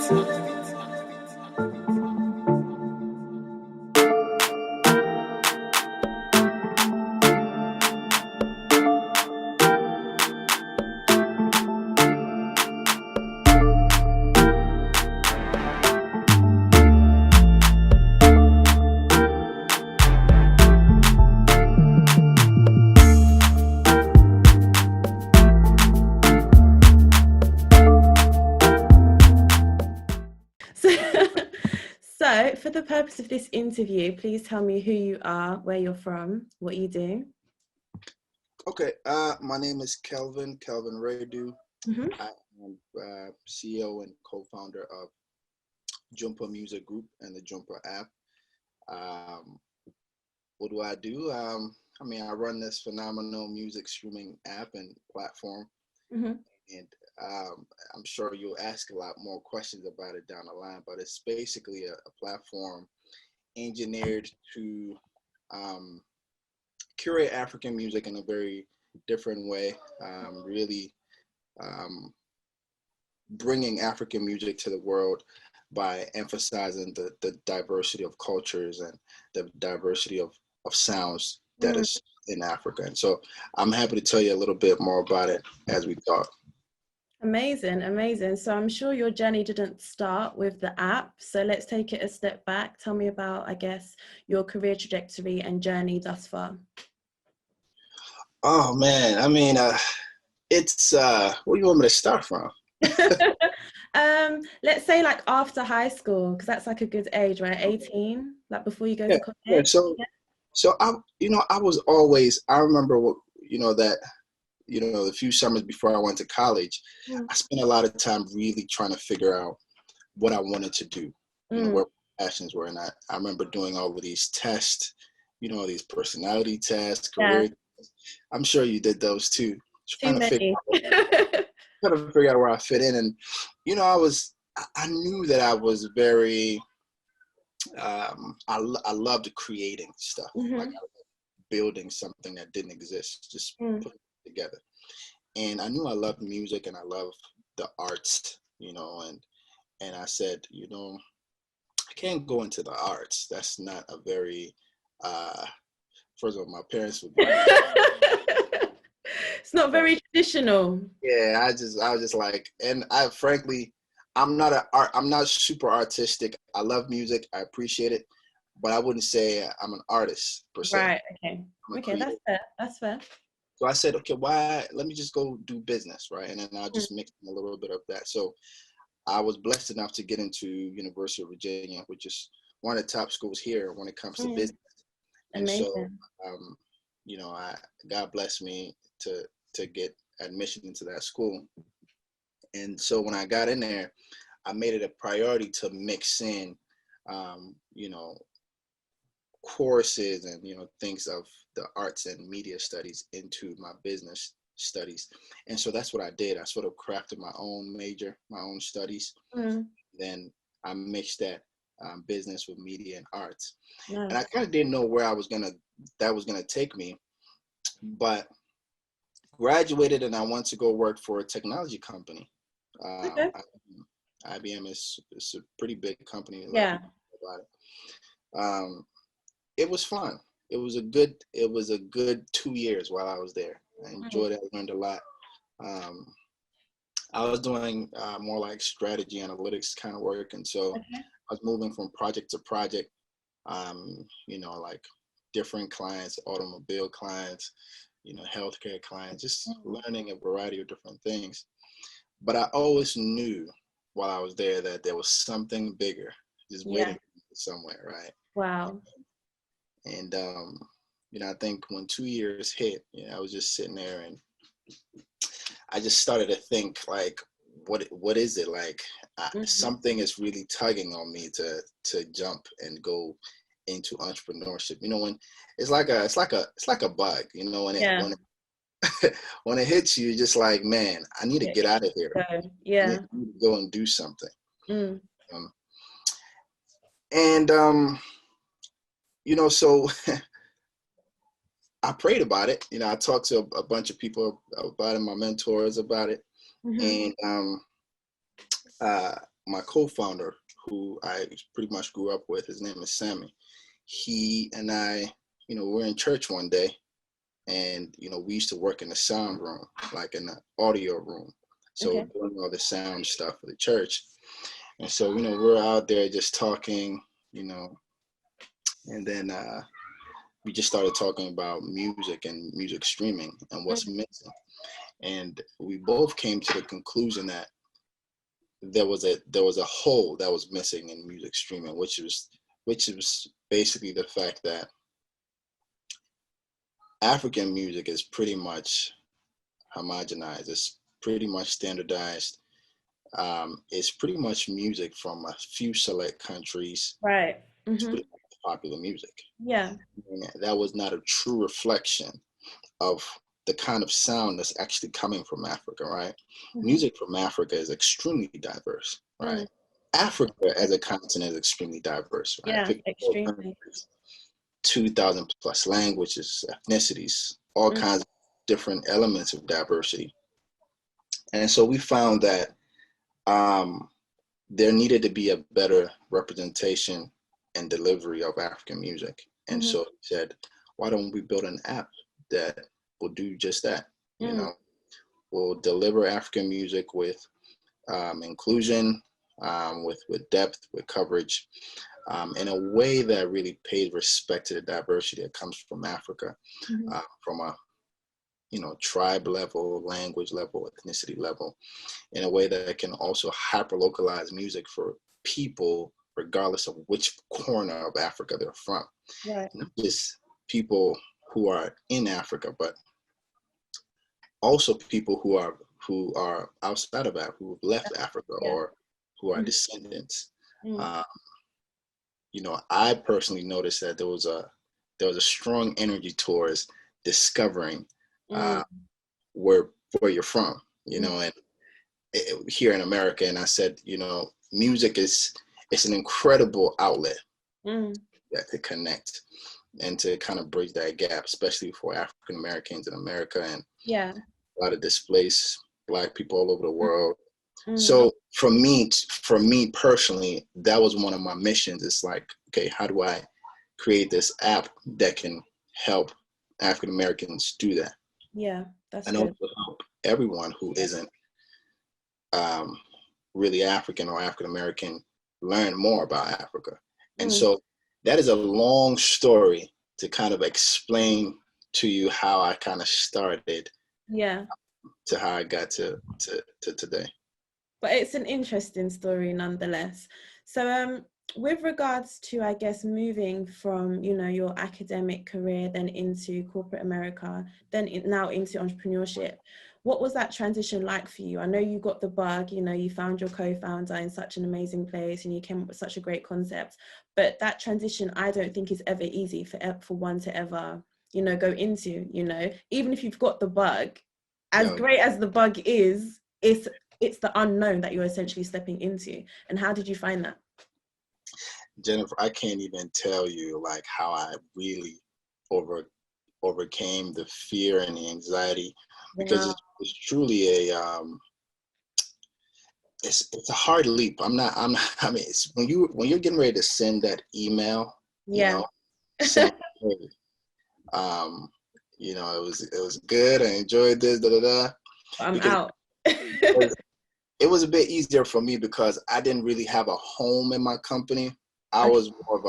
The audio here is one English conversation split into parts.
So, for the purpose of this interview, please tell me who you are, where you're from, what you do. Okay, my name is Kelvin Wiredu. Mm-hmm. I am CEO and co-founder of Jwompa Media Group and the Jwompa app. What do I do? I run this phenomenal music streaming app and platform, Mm-hmm. and I'm sure you'll ask a lot more questions about it down the line, but it's basically a platform engineered to curate African music in a very different way, really bringing African music to the world by emphasizing the diversity of cultures and the diversity of sounds that is in Africa. And so I'm happy to tell you a little bit more about it as we talk. Amazing, amazing. So I'm sure your journey didn't start with the app. So let's take it a step back. Tell me about, I guess, your career trajectory and journey thus far. Oh man, it's where do you want me to start from? Let's say like after high school, because that's like a good age, right? 18, like before you go to college. Yeah. So I was always, I remember the few summers before I went to college, I spent a lot of time really trying to figure out what I wanted to do, where my passions were. And I remember doing all of these tests, these personality tests, career tests. I'm sure you did those too. Trying to figure out where I fit in. And, I knew that I was very, I loved creating stuff, like building something that didn't exist, just putting it together. And I knew I loved music and I loved the arts, and I said, I can't go into the arts. That's not a very, first of all, my parents would. It's not very traditional. Yeah, I was just like, and frankly, I'm not super artistic. I love music. I appreciate it, but I wouldn't say I'm an artist per se. Right. Okay. That's fair. So I said, okay, let me just go do business, right? And then I'll just mix in a little bit of that. So I was blessed enough to get into University of Virginia, which is one of the top schools here when it comes to business. Amazing. And so, God blessed me to get admission into that school. And so when I got in there, I made it a priority to mix in, courses and, things of the arts and media studies into my business studies. And so that's what I did. I sort of crafted my own major, my own studies. Then I mixed that business with media and arts. Nice. And I kind of didn't know where that was gonna take me, but graduated and I went to go work for a technology company. Okay. IBM is a pretty big company. Yeah. It was fun. It was a good 2 years while I was there. I enjoyed it. I learned a lot. I was doing more like strategy analytics kind of work, and so I was moving from project to project. Like different clients, automobile clients, healthcare clients, just learning a variety of different things. But I always knew while I was there that there was something bigger just waiting somewhere, right? Wow. And, I think when 2 years hit, I was just sitting there and I just started to think like, what is it like? Something is really tugging on me to jump and go into entrepreneurship. When it's like a bug, when it hits you, just like, man, I need to get out of here. I need to go and do something. So I prayed about it. I talked to a bunch of people about it, my mentors about it. And my co-founder, who I pretty much grew up with, his name is Sammy. He and I, we were in church one day, and we used to work in the sound room, like in the audio room. So Okay. doing all the sound stuff for the church. And so, we're out there just talking, and then we just started talking about music and music streaming and what's missing. And we both came to the conclusion that there was a hole that was missing in music streaming, which was basically the fact that African music is pretty much homogenized. It's pretty much standardized. It's pretty much music from a few select countries. Right. It's pretty much popular music. Yeah. And that was not a true reflection of the kind of sound that's actually coming from Africa, right? Music from Africa is extremely diverse, right? Africa as a continent is extremely diverse, right? Yeah, extremely. 2,000 plus languages, ethnicities, all kinds of different elements of diversity. And so we found that there needed to be a better representation and delivery of African music. And so he said, why don't we build an app that will do just that? Will deliver African music with inclusion, with depth, with coverage, in a way that really pays respect to the diversity that comes from Africa, from a tribe level, language level, ethnicity level, in a way that can also hyper localize music for people regardless of which corner of Africa they're from. Right. Not just people who are in Africa, but also people who are outside of Africa, who've left Africa, or who are descendants. I personally noticed that there was a strong energy towards discovering where you're from, and here in America. And I said, music it's an incredible outlet that to connect and to kind of bridge that gap, especially for African Americans in America and a lot of displaced Black people all over the world. So for me personally, that was one of my missions. It's like, okay, how do I create this app that can help African Americans do that? Yeah, that's and good. Also help everyone who isn't really African or African American learn more about Africa. And so that is a long story to kind of explain to you how I kind of started to how I got to today. But it's an interesting story nonetheless. So with regards to, I guess, moving from, your academic career, then into corporate America, then now into entrepreneurship, what was that transition like for you? I know you got the bug, you found your co-founder in such an amazing place and you came up with such a great concept, but that transition, I don't think is ever easy for one to ever, go into, even if you've got the bug, as great as the bug is, it's the unknown that you're essentially stepping into. And how did you find that? Jennifer, I can't even tell you like how I really overcame the fear and the anxiety, because it's truly it's a hard leap. I mean, it's when you're getting ready to send that email, saying, hey, it was good. I enjoyed this, I'm out. It was a bit easier for me because I didn't really have a home in my company. I was more of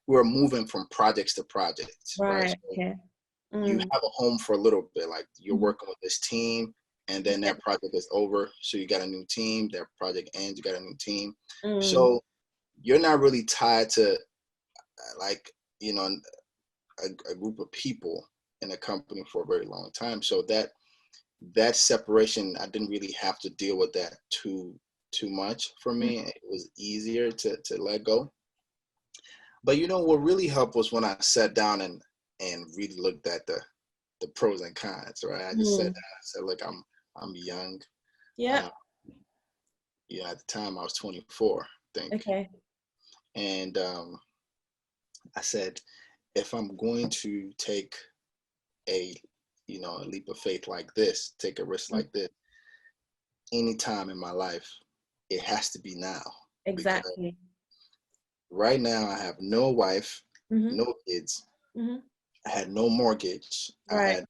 we were moving from projects to projects. Right. So you have a home for a little bit, like you're working with this team, and then that project is over. So you got a new team, that project ends, you got a new team. So you're not really tied to a group of people in a company for a very long time. So that separation, I didn't really have to deal with that too much for me. It was easier to let go. But what really helped was when I sat down and really looked at the pros and cons, right? I just sat down and said, look, I'm young. Yeah. At the time I was 24, I think. Okay. And I said, if I'm going to take a leap of faith like this, take a risk like this, anytime in my life, it has to be now. Because Exactly. right now I have no wife, Mm-hmm. no kids. Mm-hmm. I had no mortgage. Right.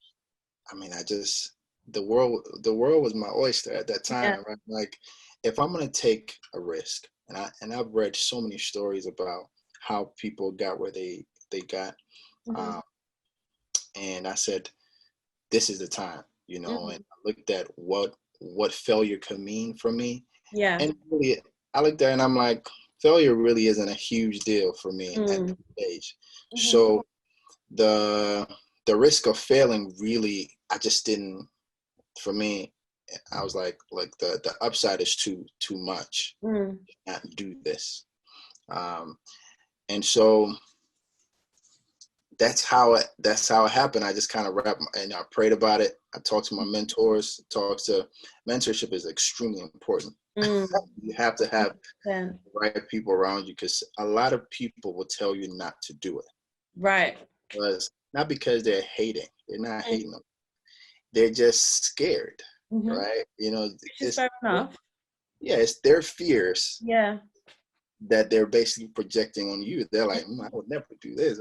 I just, the world was my oyster at that Yeah. time, right? Like, if I'm gonna take a risk, and I've read so many stories about how people got where they got, Mm-hmm. um, and I said, this is the time, and Mm-hmm. I looked at what failure could mean for me, Yeah. and really, I looked at it and I'm like, failure really isn't a huge deal for me at Mm. this stage. Mm-hmm. So the the risk of failing really, I just didn't. For me, I was like the upside is too much. Mm. Not do this, um, and so that's how it happened. I just kind of and I prayed about it. I talked to my mentors. Mentorship is extremely important. Mm. You have to have 100%. the right people around you, because a lot of people will tell you not to do it. Right. Because not because they're hating. They're not Mm. hating them. They're just scared, Mm-hmm. right? Which is fair enough. Yeah, it's their fears Yeah. that they're basically projecting on you. They're like, I would never do this.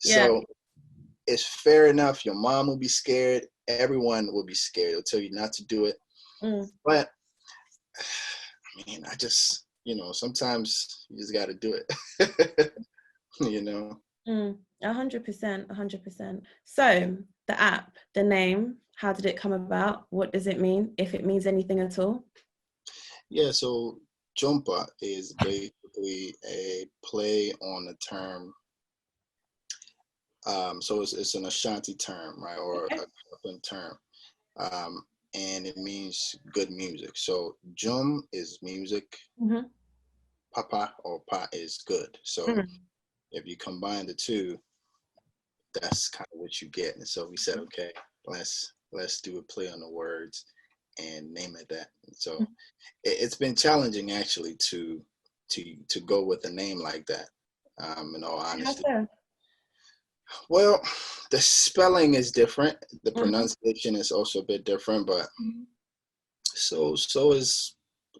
Yeah. So it's fair enough. Your mom will be scared. Everyone will be scared. They'll tell you not to do it. Mm. But I mean, sometimes you just got to do it. you know? 100%, 100%. So the app, the name, how did it come about? What does it mean, if it means anything at all? Yeah, so Jwompa is basically a play on the term. So it's an Ashanti term, right, or a Okay. African term, um, and it means good music. So Jum is music, Mm-hmm. Papa or Pa is good. So Mm. if you combine the two, that's kind of what you get. And so we said, okay, let's do a play on the words and name it that. And so it's been challenging actually to go with a name like that. In all How honesty. so? Well, the spelling is different. The Mm-hmm. pronunciation is also a bit different, but Mm-hmm. so is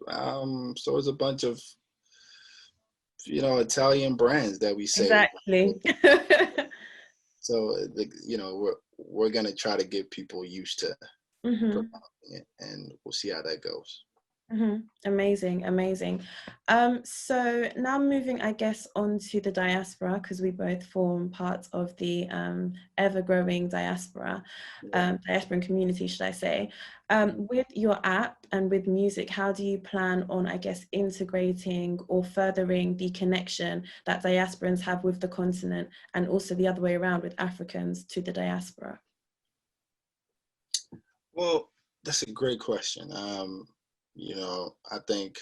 a bunch of Italian brands that we say. Exactly. So we're gonna try to get people used to Mm-hmm. pronouncing it, and we'll see how that goes. Mm-hmm. Amazing, amazing. So now moving, I guess, on to the diaspora, because we both form part of the ever-growing diasporan community, should I say. With your app and with music, how do you plan on, I guess, integrating or furthering the connection that diasporans have with the continent, and also the other way around with Africans to the diaspora? Well, that's a great question. I think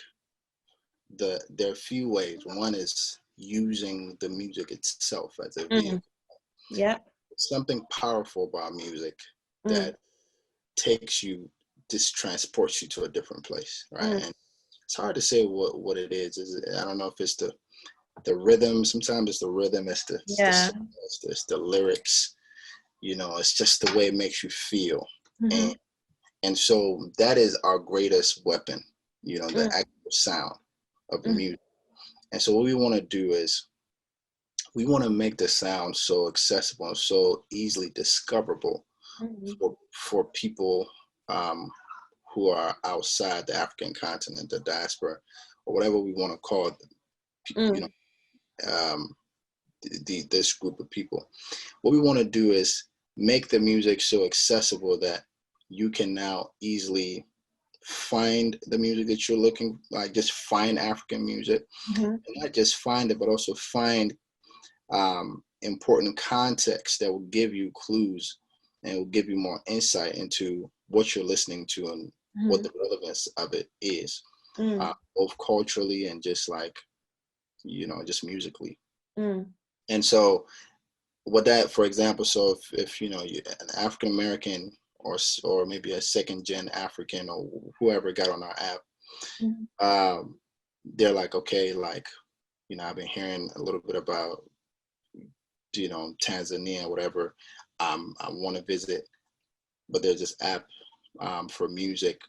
there are a few ways. One is using the music itself as a Mm. vehicle. Yeah. Something powerful about music Mm. that takes you, just transports you to a different place, right? Mm. And it's hard to say what it is. I don't know if it's the rhythm. Sometimes it's the rhythm. Yeah. It's the lyrics. It's just the way it makes you feel. Mm-hmm. And so that is our greatest weapon. The Mm. actual sound of the Mm. music. And so what we want to do is we want to make the sound so accessible and so easily discoverable Mhm. for people, who are outside the African continent, the diaspora, or whatever we want to call it, Mm. um, this group of people. What we want to do is make the music so accessible that you can now easily find the music that you're looking, like just find African music, Mhm. and not just find it, but also find important context that will give you clues and will give you more insight into what you're listening to and what Mhm. the relevance of it is, Mm. both culturally and just like, just musically. Mm. And so what that, for example, so if you're an African American or maybe a second gen African or whoever got on our app, Mhm. they're like, okay, like, I've been hearing a little bit about, Tanzania, whatever. I want to visit, but there's this app for music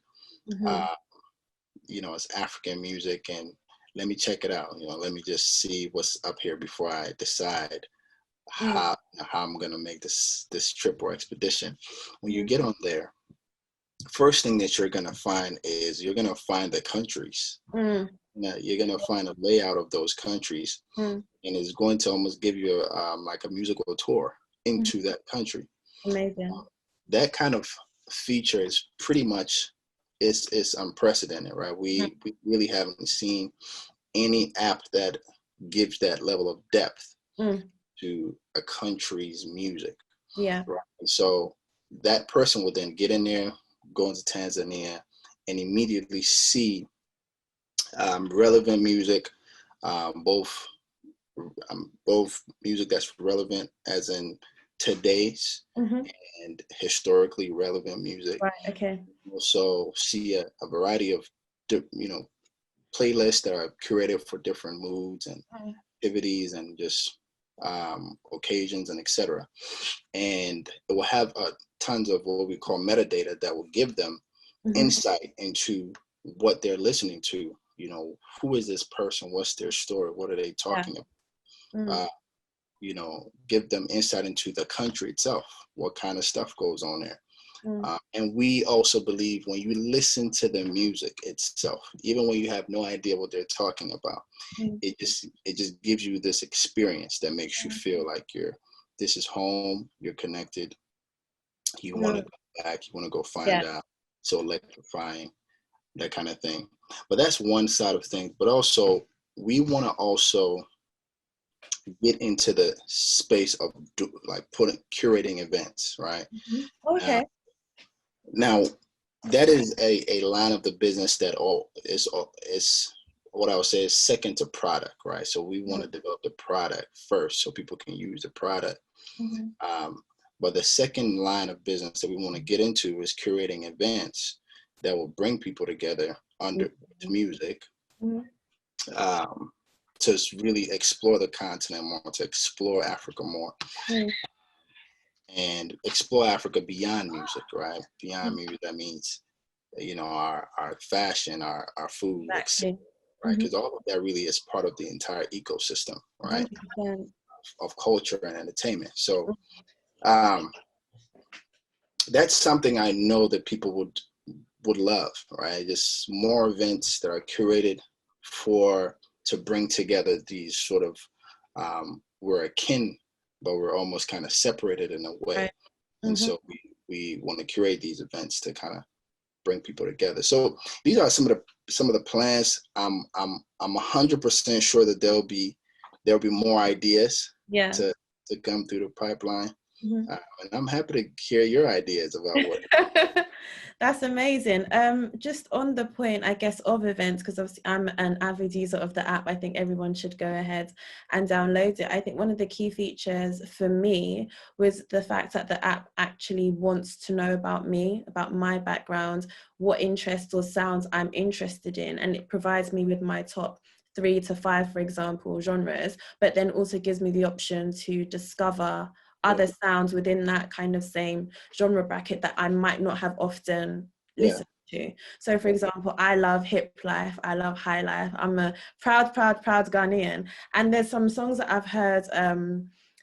Mhm. uh, it's African music, and let me check it out. Let me just see what's up here before I decide how I'm gonna make this trip or expedition. When you get on there, first thing that you're gonna find is you're gonna find the countries. You're gonna find a layout of those countries, and it's going to almost give you like a musical tour into that country. Amazing. That kind of feature is pretty much it's unprecedented, right? We really haven't seen any app that gives that level of depth to a country's music. Yeah. Right? And so that person will then get in there, go into Tanzania, and immediately see relevant music, both music that's relevant as in today's and historically relevant music. Right. Okay. Also see a variety of playlists that are curated for different moods and activities and just occasions and etc. And it will have tons of what we call metadata that will give them insight into what they're listening to. Who is this person? What's their story? What are they talking about? Give them insight into the country itself, what kind of stuff goes on there. And we also believe when you listen to the music itself, even when you have no idea what they're talking about, it just gives you this experience that makes you feel like this is home, you're connected, you want to go back, you want to go find out. So electrifying, that kind of thing. But that's one side of things. But also, we want to also get into the space of curating events, right? Okay. Now, that is a line of the business that is what I would say is second to product, right? So we want to develop the product first so people can use the product. But the second line of business that we want to get into is curating events that will bring people together under music to really explore the continent more, to explore Africa more. And explore Africa beyond music, right? Beyond music, that means, our fashion, our food, etc., right? Because all of that really is part of the entire ecosystem, right? 100%. Of culture and entertainment. So that's something I know that people would love, right? Just more events that are curated to bring together these sort of, we're akin, but we're almost kind of separated in a way. Right. And so we want to curate these events to kind of bring people together. So these are some of the plans. I'm 100% sure that there'll be more ideas to come through the pipeline. And I'm happy to hear your ideas about what. That's amazing. Just on the point, I guess, of events, because obviously I'm an avid user of the app. I think everyone should go ahead and download it. I think one of the key features for me was the fact that the app actually wants to know about me, about my background, what interests or sounds I'm interested in, and it provides me with my top 3 to 5, for example, genres, but then also gives me the option to discover other sounds within that kind of same genre bracket that I might not have often listened to. So for example, I love hip life, I love high life. I'm a proud Ghanaian. And there's some songs that I've heard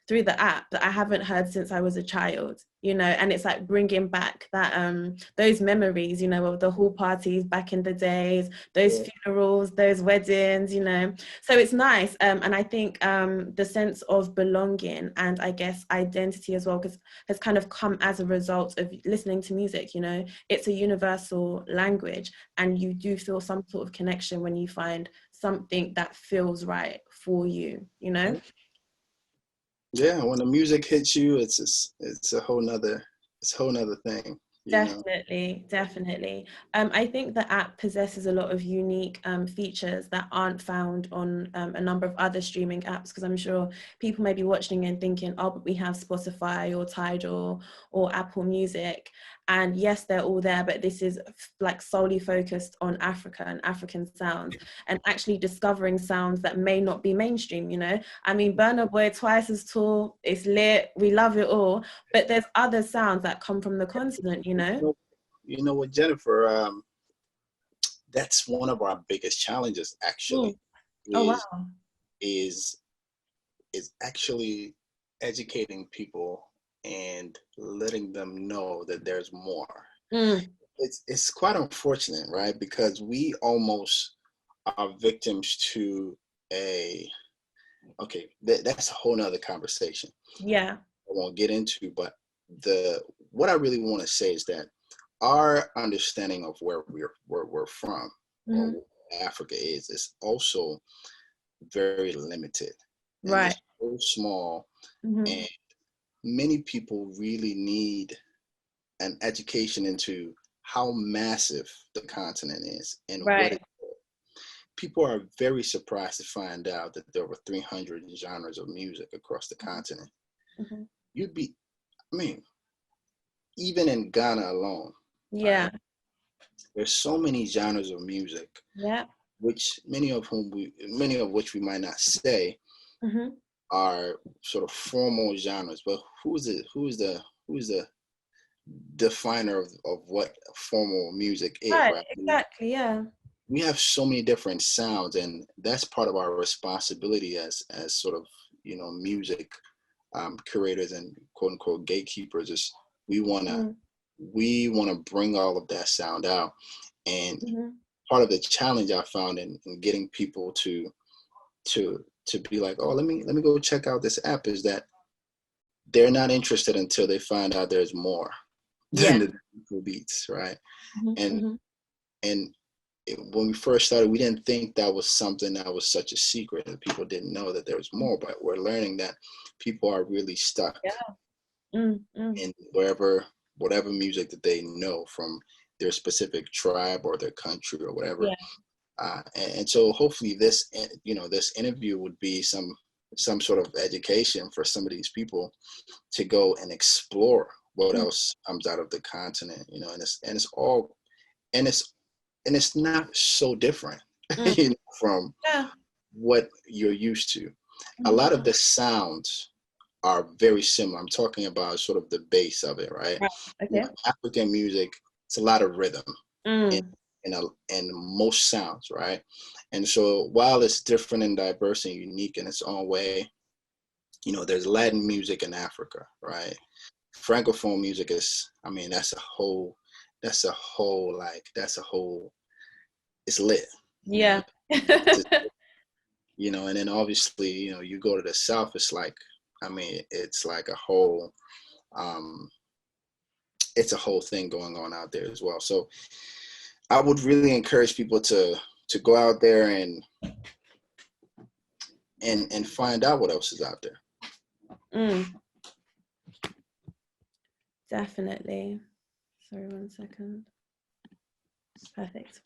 through the app that I haven't heard since I was a child, and it's like bringing back that those memories, of the hall parties back in the days, those funerals, those weddings, so it's nice. And I think the sense of belonging and I guess identity as well has kind of come as a result of listening to music. It's a universal language, and you do feel some sort of connection when you find something that feels right for you, Yeah, when the music hits you, it's a whole nother thing. Definitely. I think the app possesses a lot of unique features that aren't found on a number of other streaming apps, because I'm sure people may be watching and thinking, oh, but we have Spotify or Tidal or Apple Music. And yes, they're all there, but this is like solely focused on Africa and African sounds, and actually discovering sounds that may not be mainstream, I mean, Burna Boy, Twice as Tall, it's lit, we love it all, but there's other sounds that come from the continent, You know what, Jennifer, that's one of our biggest challenges Mm. actually, Oh is wow. is is actually educating people and letting them know that there's more. Mm. It's quite unfortunate, right? Because we almost are victims to a okay, that's a whole nother conversation Yeah. I won't get into, but the what I really want to say is that our understanding of where we're from or Hmm. what Africa is also very limited, and Right. it's so small, Hmm. and many people really need an education into how massive the continent is and what Right. it, people are very surprised to find out that there were 300 genres of music across the continent. Hmm. You'd be, I mean, even in Ghana alone, Yeah. right? There's so many genres of music, Yeah. which many of which we might not say Hmm. are sort of formal genres. But who's the definer of what formal music is, Right. right? Exactly. Yeah. We have so many different sounds, and that's part of our responsibility as sort of music curators and quote unquote gatekeepers. Is we want to Mm. we want to bring all of that sound out, and Hmm. part of the challenge I found in getting people to be like, oh, let me go check out this app, is that they're not interested until they find out there's more than Yeah. the Afro beats, right? Hmm. and Hmm. and when we first started, we didn't think that was something that was such a secret and people didn't know that there was more, but we're learning that people are really stuck Yeah. Mm. Mm. in whatever music that they know from their specific tribe or their country or whatever. Yeah. And so hopefully this interview would be some sort of education for some of these people to go and explore what Mm. else comes out of the continent, and it's all and it's not so different Mm. from Yeah. what you're used to. A Mhm. lot of the sounds are very similar. I'm talking about sort of the base of it, right? Right. Okay. African music, it's a lot of rhythm in Mm. in most sounds, right? And so while it's different and diverse and unique in its own way, there's Latin music in Africa, right? Francophone music is, I mean, that's a whole, it's lit, you know. Yeah. It's and then obviously, you go to the South, it's like, I mean, um, it's a whole thing going on out there as well. So I would really encourage people to go out there and find out what else is out there. Mm. Definitely. Sorry, 1 second. Perfect.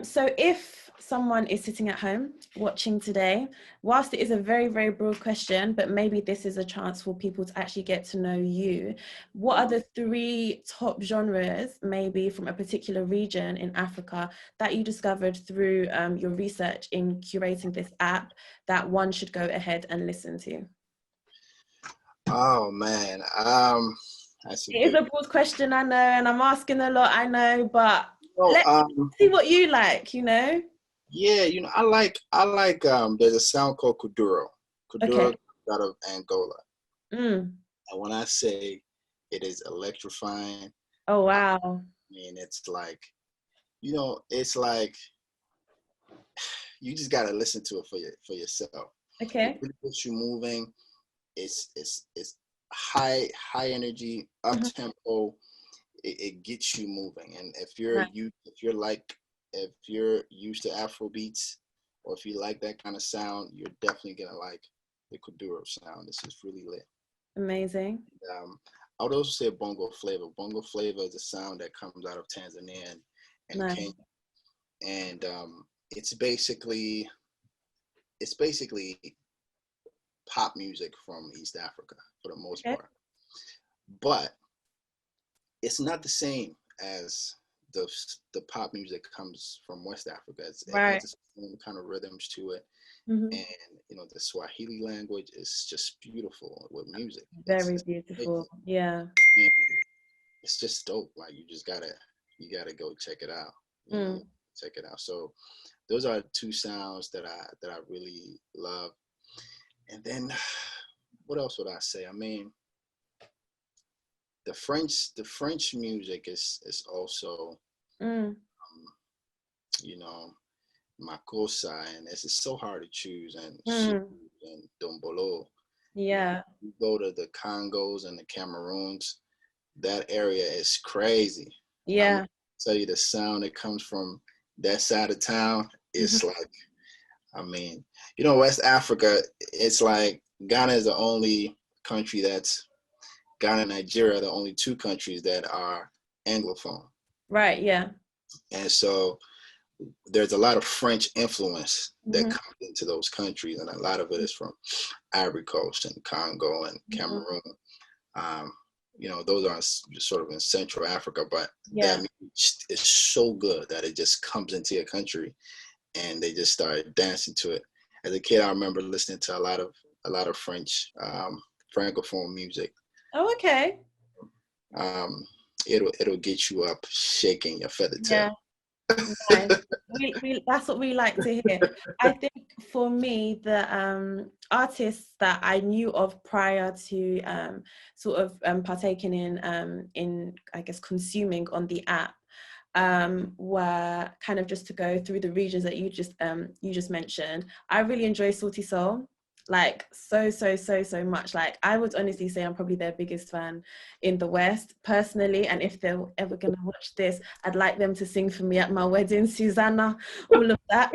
So if someone is sitting at home watching today, whilst it is a very, very broad question, but maybe this is a chance for people to actually get to know you, what are the 3 top genres, maybe from a particular region in Africa, that you discovered through your research in curating this app that one should go ahead and listen to? Oh man, that's a It is big. a broad question, I know, and I'm asking a lot, I know, but Oh, let's see what you like. yeah, I like there's a sound called Kuduro. Kuduro Okay. comes out of Angola. Mm. And when I say it is electrifying, Oh, I wow. mean it's like, it's like you just gotta listen to it for yourself. It Okay. really gets you moving. It's high energy, up Mhm. tempo. It gets you moving. And Nice. if you're used to Afro beats, or if you like that kind of sound, you're definitely gonna like the Kuduro sound. This is really lit. Amazing. I would also say bongo flavor. Bongo flavor is a sound that comes out of Tanzania and Nice. Kenya, and it's basically pop music from East Africa for the most Okay. part, but it's not the same as the the pop music comes from West Africa. It has Right. the same kind of rhythms to it, Hmm. and the Swahili language is just beautiful with music. Very It's beautiful. amazing. Yeah. And it's just dope. Like you gotta go check it out. You know, Mm. check it out. So those are two sounds that I really love. And then what else would I say? I mean, the French music is also you know, Makossa, and it's so hard to choose, and and Dombolo. Yeah. You go to the Congos and the Cameroons, that area is crazy. Yeah. Tell you the sound that comes from that side of town is like, I mean, West Africa, it's like Ghana is the only country that's Ghana and Nigeria are the only two countries that are Anglophone. Right, yeah. And so there's a lot of French influence that comes into those countries, and a lot of it is from Ivory Coast and Congo and Cameroon. Those are sort of in Central Africa, but that music is so good that it just comes into your country, and they just start dancing to it. As a kid, I remember listening to a lot of French francophone music. Oh, okay. It'll get you up shaking your feather tail. Nice. That's what we like to hear. I think for me, the artists that I knew of prior to sort of partaking in I guess consuming on the app were kind of, just to go through the regions that you just mentioned. I really enjoy Salty Soul, like so much. Like, I would honestly say I'm probably their biggest fan in the West personally, and if they're ever gonna watch this, I'd like them to sing for me at my wedding, Susanna, all of that.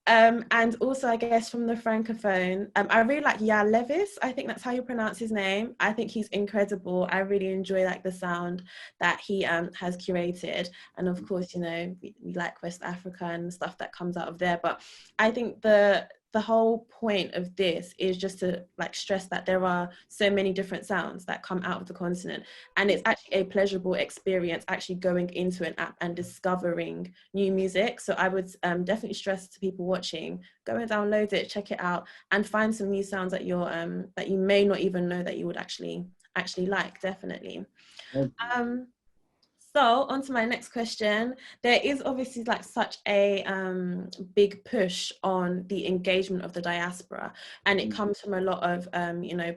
And also, I guess from the francophone, I really like Ya Levis. I think that's how you pronounce his name. I think he's incredible. I really enjoy like the sound that he has curated, and of course, we like West Africa and stuff that comes out of there. But I think the whole point of this is just to like stress that there are so many different sounds that come out of the continent, and it's actually a pleasurable experience actually going into an app and discovering new music. So I would definitely stress to people watching, go and download it, check it out, and find some new sounds that that you may not even know that you would actually like. Definitely. So on to my next question. There is obviously like such a big push on the engagement of the diaspora, and it comes from a lot of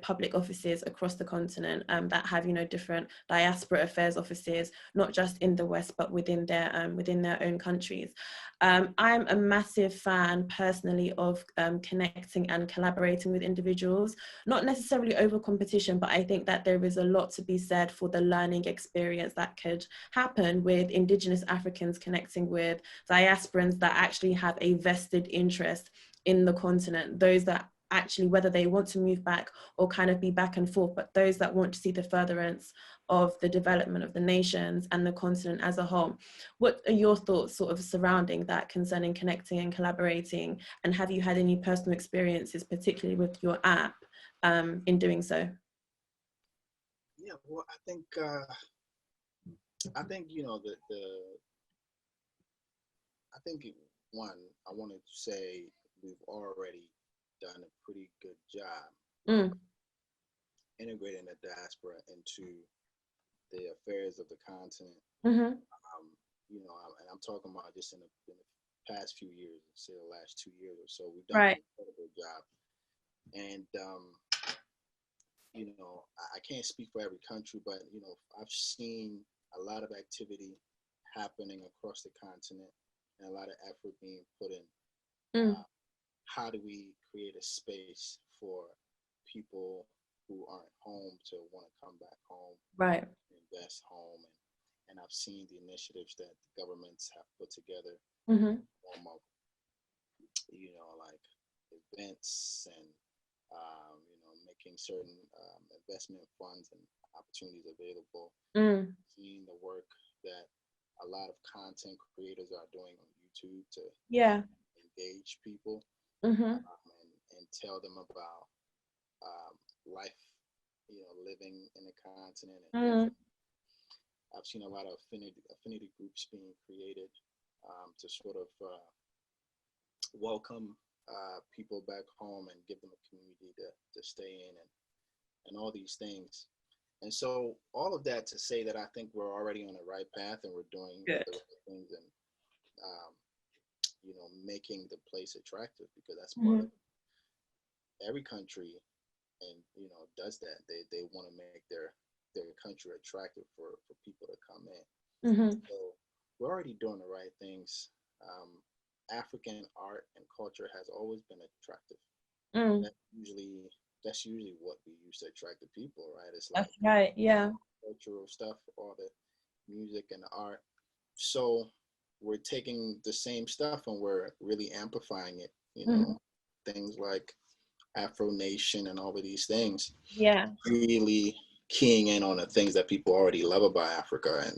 public offices across the continent that have different diaspora affairs offices, not just in the West but within their own countries. I'm a massive fan personally of connecting and collaborating with individuals, not necessarily over competition, but I think that there is a lot to be said for the learning experience that could happen with Indigenous Africans connecting with diasporans that actually have a vested interest in the continent, those that actually, whether they want to move back or kind of be back and forth, but those that want to see the furtherance of the development of the nations and the continent as a whole. What are your thoughts sort of surrounding that, concerning connecting and collaborating? And have you had any personal experiences, particularly with your app, in doing so? Yeah, well, I think I think one, I wanted to say we've already done a pretty good job integrating the diaspora into the affairs of the continent. And I'm talking about just in the past few years, say the last 2 years or so, we've done an incredible job. And I can't speak for every country, but I've seen a lot of activity happening across the continent, and a lot of effort being put in. How do we create a space for people who aren't home to want to come back home, invest home, and I've seen the initiatives that the governments have put together in the form of, like events and making certain investment funds and opportunities available. Seeing the work that a lot of content creators are doing on YouTube to engage people and tell them about life, living in the continent. And I've seen a lot of affinity groups being created to sort of welcome people back home and give them a community to stay in, and all these things. And so all of that to say that I think we're already on the right path, and we're doing the right things. And making the place attractive, because that's part Mm-hmm. of every country, and does that. They want to make their country attractive for people to come in. Mm-hmm. So we're already doing the right things. Um, African art and culture has always been attractive. Mm. That's usually what we use to attract the people, right? It's like That's right. Yeah. cultural stuff, all the music and the art. So we're taking the same stuff and we're really amplifying it. Mm-hmm. Things like Afro Nation and all of these things, Yeah. really keying in on the things that people already love about Africa,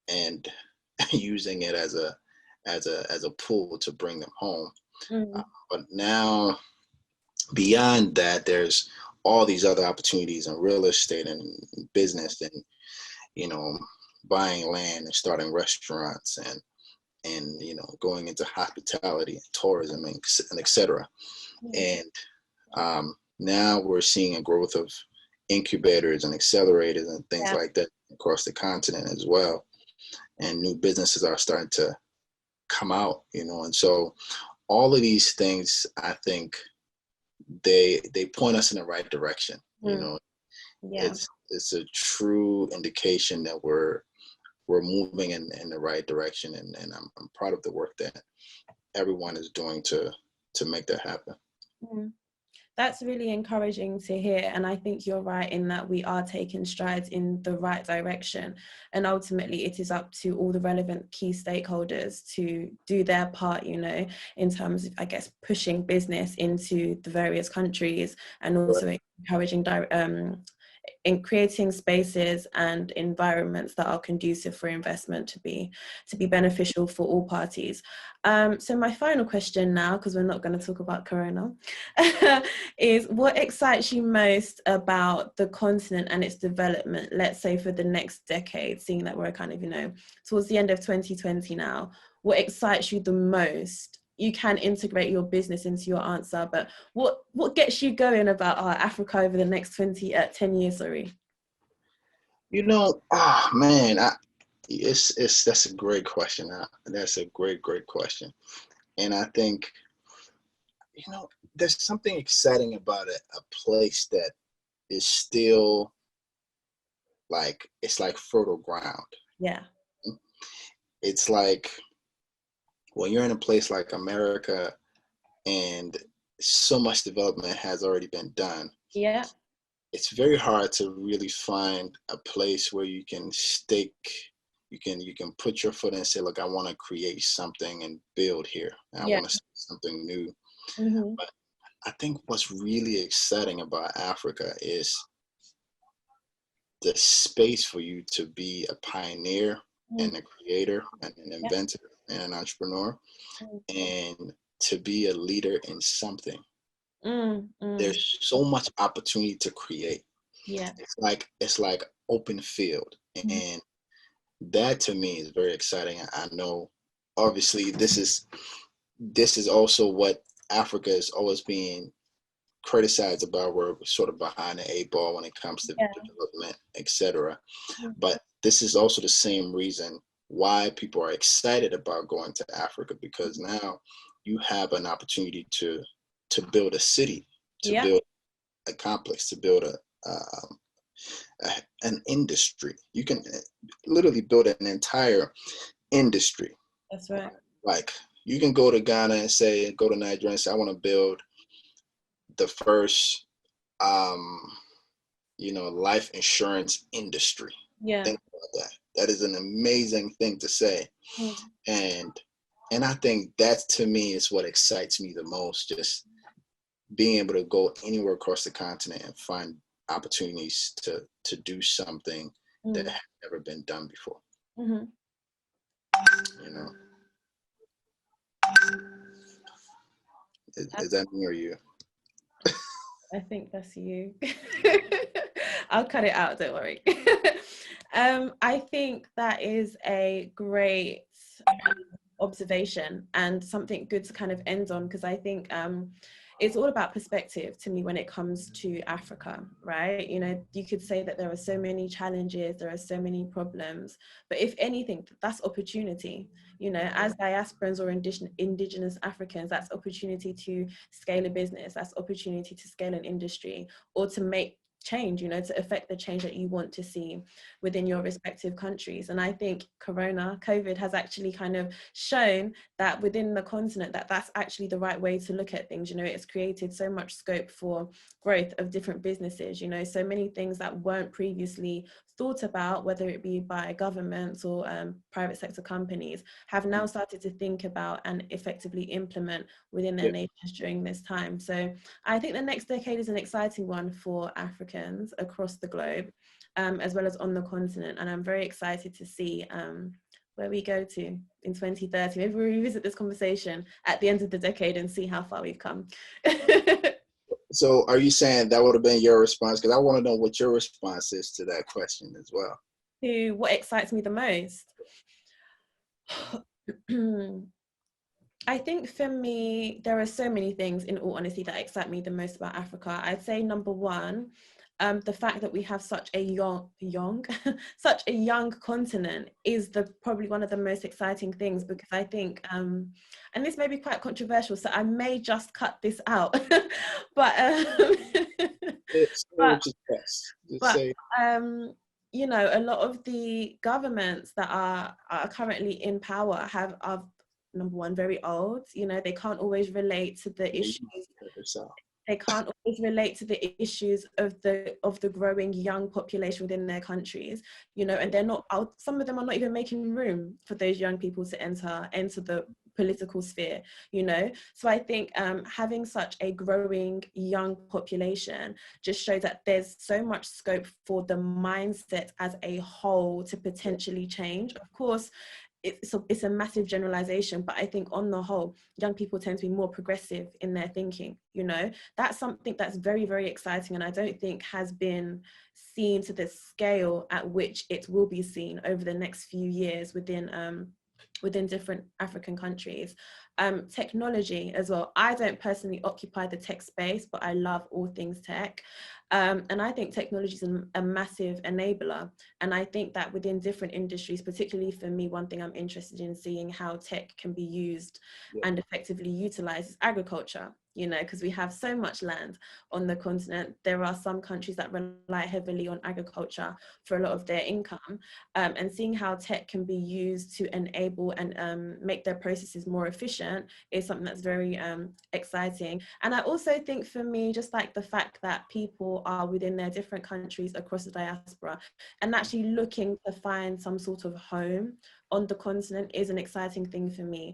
and using it as a pull to bring them home. Mm. But now, beyond that, there's all these other opportunities in real estate and business, and you know buying land and starting restaurants, and going into hospitality and tourism, and etc. Mm. And now we're seeing a growth of incubators and accelerators and things Yeah. like that across the continent as well. And new businesses are starting to come out, and so all of these things, I think they point us in the right direction. Mm. Yeah. It's a true indication that we're moving in the right direction, and I'm proud of the work that everyone is doing to make that happen. Mm. That's really encouraging to hear. And I think you're right in that we are taking strides in the right direction. And ultimately, it is up to all the relevant key stakeholders to do their part, in terms of, I guess, pushing business into the various countries, and also encouraging in creating spaces and environments that are conducive for investment to be beneficial for all parties. So my final question now, because we're not going to talk about Corona, is what excites you most about the continent and its development, let's say for the next decade, seeing that we're kind of, towards the end of 2020 now. What excites you the most? You can integrate your business into your answer, but what gets you going about Africa over the next 10 years, sorry? Man, that's a great question. That's a great question. And I think, there's something exciting about a place that is still like, it's like fertile ground. Yeah. It's like when you're in a place like America and so much development has already been done. Yeah. It's very hard to really find a place where you can you can put your foot in and say, look, I want to create something and build here. And I Yeah. want to see something new. Mm-hmm. But I think what's really exciting about Africa is the space for you to be a pioneer and a creator and an inventor and an entrepreneur, and to be a leader in something. There's so much opportunity to create. Yeah. It's like open field, and that to me is very exciting. I know, obviously, this is also what Africa is always being criticized about. We're sort of behind the eight ball when it comes to development, etc. But this is also the same reason why people are excited about going to Africa, because now you have an opportunity to build a city, to build a complex, to build an industry. You can literally build an entire industry. That's right. Like, you can go to Ghana and go to Nigeria and say, I want to build the first life insurance industry. Yeah. Think about that. That is an amazing thing to say. And I think that, to me, is what excites me the most, just being able to go anywhere across the continent and find opportunities to do something that has never been done before. Is that me or you? I think that's you. I'll cut it out, don't worry. I think that is a great observation and something good to kind of end on, because I think it's all about perspective to me when it comes to Africa, right? You know, you could say that there are so many challenges, there are so many problems, but if anything, that's opportunity. You know, as diasporans or indigenous Africans, that's opportunity to scale a business, that's opportunity to scale an industry, or to make change, you know, to affect the change that you want to see within your respective countries. And I think COVID has actually kind of shown that within the continent, that that's actually the right way to look at things. You know, it's created so much scope for growth of different businesses, you know, so many things that weren't previously thought about, whether it be by governments or private sector companies, have now started to think about and effectively implement within their nations during this time. So I think the next decade is an exciting one for Africans across the globe, as well as on the continent. And I'm very excited to see where we go to in 2030. Maybe we'll revisit this conversation at the end of the decade and see how far we've come. So are you saying that would have been your response? Because I want to know what your response is to that question as well. To what excites me the most? I think for me, there are so many things, in all honesty, that excite me the most about Africa. I'd say number one, the fact that we have such a such a young continent is probably one of the most exciting things, because I think, and this may be quite controversial, so I may just cut this out, but you know, a lot of the governments that are currently in power are, number one, very old. You know, they can't always relate to the issues. They can't always relate to the issues of the growing young population within their countries, you know, and they're not out. Some of them are not even making room for those young people to enter the political sphere, you know. So I think having such a growing young population just shows that there's so much scope for the mindset as a whole to potentially change. Of course, it's a massive generalization, but I think on the whole, young people tend to be more progressive in their thinking, you know. That's something that's very, very exciting, and I don't think has been seen to the scale at which it will be seen over the next few years within different African countries. Technology as well. I don't personally occupy the tech space, but I love all things tech. And I think technology is a massive enabler. And I think that within different industries, particularly for me, one thing I'm interested in seeing how tech can be used and effectively utilized is agriculture, you know, because we have so much land on the continent. There are some countries that rely heavily on agriculture for a lot of their income, and seeing how tech can be used to enable and make their processes more efficient is something that's very exciting. And I also think for me, just like the fact that people are within their different countries across the diaspora and actually looking to find some sort of home on the continent is an exciting thing for me.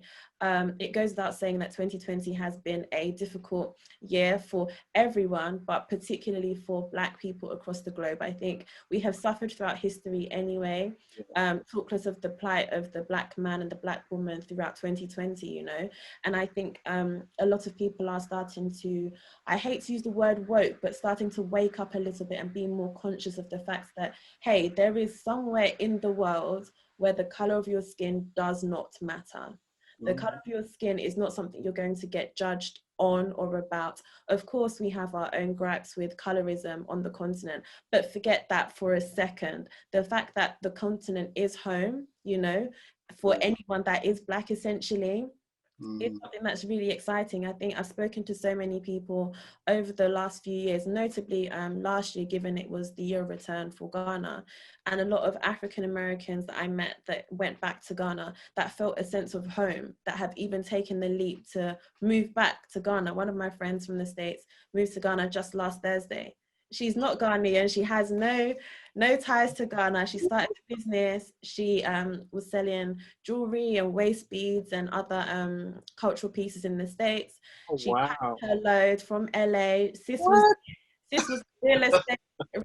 It goes without saying that 2020 has been a difficult year for everyone, but particularly for Black people across the globe. I think we have suffered throughout history anyway, talk less of the plight of the Black man and the Black woman throughout 2020, you know. And I think a lot of people are starting to, I hate to use the word woke, but starting to wake up a little bit and be more conscious of the fact that, hey, there is somewhere in the world where the color of your skin does not matter. The color of your skin is not something you're going to get judged on or about. Of course, we have our own gripes with colorism on the continent, but forget that for a second. The fact that the continent is home, you know, for anyone that is Black essentially, it's something that's really exciting. I think I've spoken to so many people over the last few years, notably last year, given it was the year of return for Ghana, and a lot of African Americans that I met that went back to Ghana that felt a sense of home, that have even taken the leap to move back to Ghana. One of my friends from the States moved to Ghana just last Thursday. She's not Ghanaian. She has no ties to Ghana. She started a business. She was selling jewelry and waist beads and other cultural pieces in the States. She packed her load from LA. Sis was a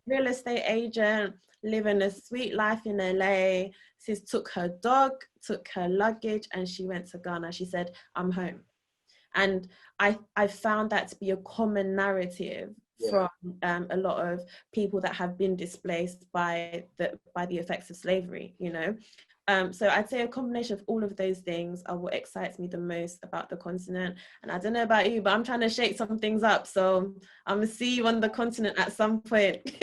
real estate agent, living a sweet life in LA. Sis took her dog, took her luggage, and she went to Ghana. She said, "I'm home." And I found that to be a common narrative from a lot of people that have been displaced by the effects of slavery, you know. So I'd say a combination of all of those things are what excites me the most about the continent. And I don't know about you, but I'm trying to shake some things up. So I'm gonna see you on the continent at some point.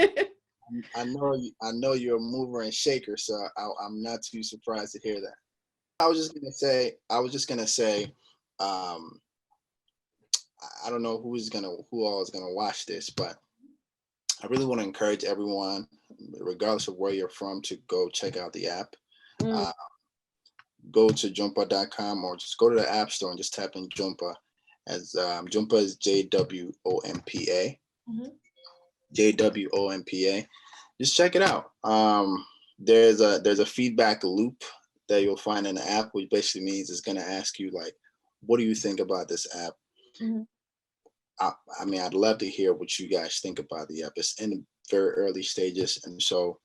I know you're a mover and shaker, so I'm not too surprised to hear that. I was just gonna say, um, I don't know who all is gonna watch this, but I really want to encourage everyone, regardless of where you're from, to go check out the app. Go to Jwompa.com or just go to the App Store and just type in Jwompa. As Jwompa is Jwompa. Jwompa. Just check it out. There's a feedback loop that you'll find in the app, which basically means it's going to ask you, like, what do you think about this app? I mean, I'd love to hear what you guys think about the app. It's in the very early stages, and so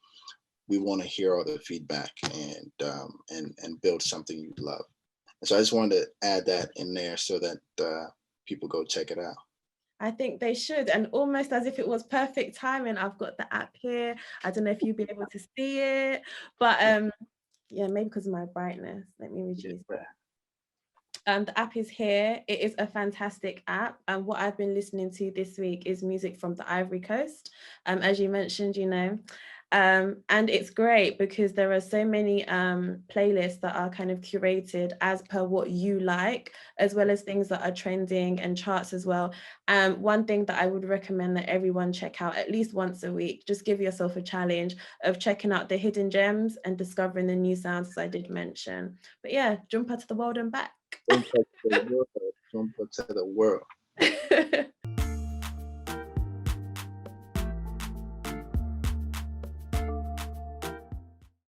we want to hear all the feedback and build something you love. And so I just wanted to add that in there so that people go check it out. I think they should, and almost as if it was perfect timing, I've got the app here. I don't know if you'll be able to see it, but yeah, maybe because of my brightness. Let me reduce that. The app is here. It is a fantastic app, and what I've been listening to this week is music from the Ivory Coast, as you mentioned, and it's great because there are so many playlists that are kind of curated as per what you like, as well as things that are trending and charts as well. One thing that I would recommend that everyone check out at least once a week, just give yourself a challenge of checking out the hidden gems and discovering the new sounds, as I did mention. But yeah, Jwompa to the world and back. Jwompa to the world. Jwompa to the world.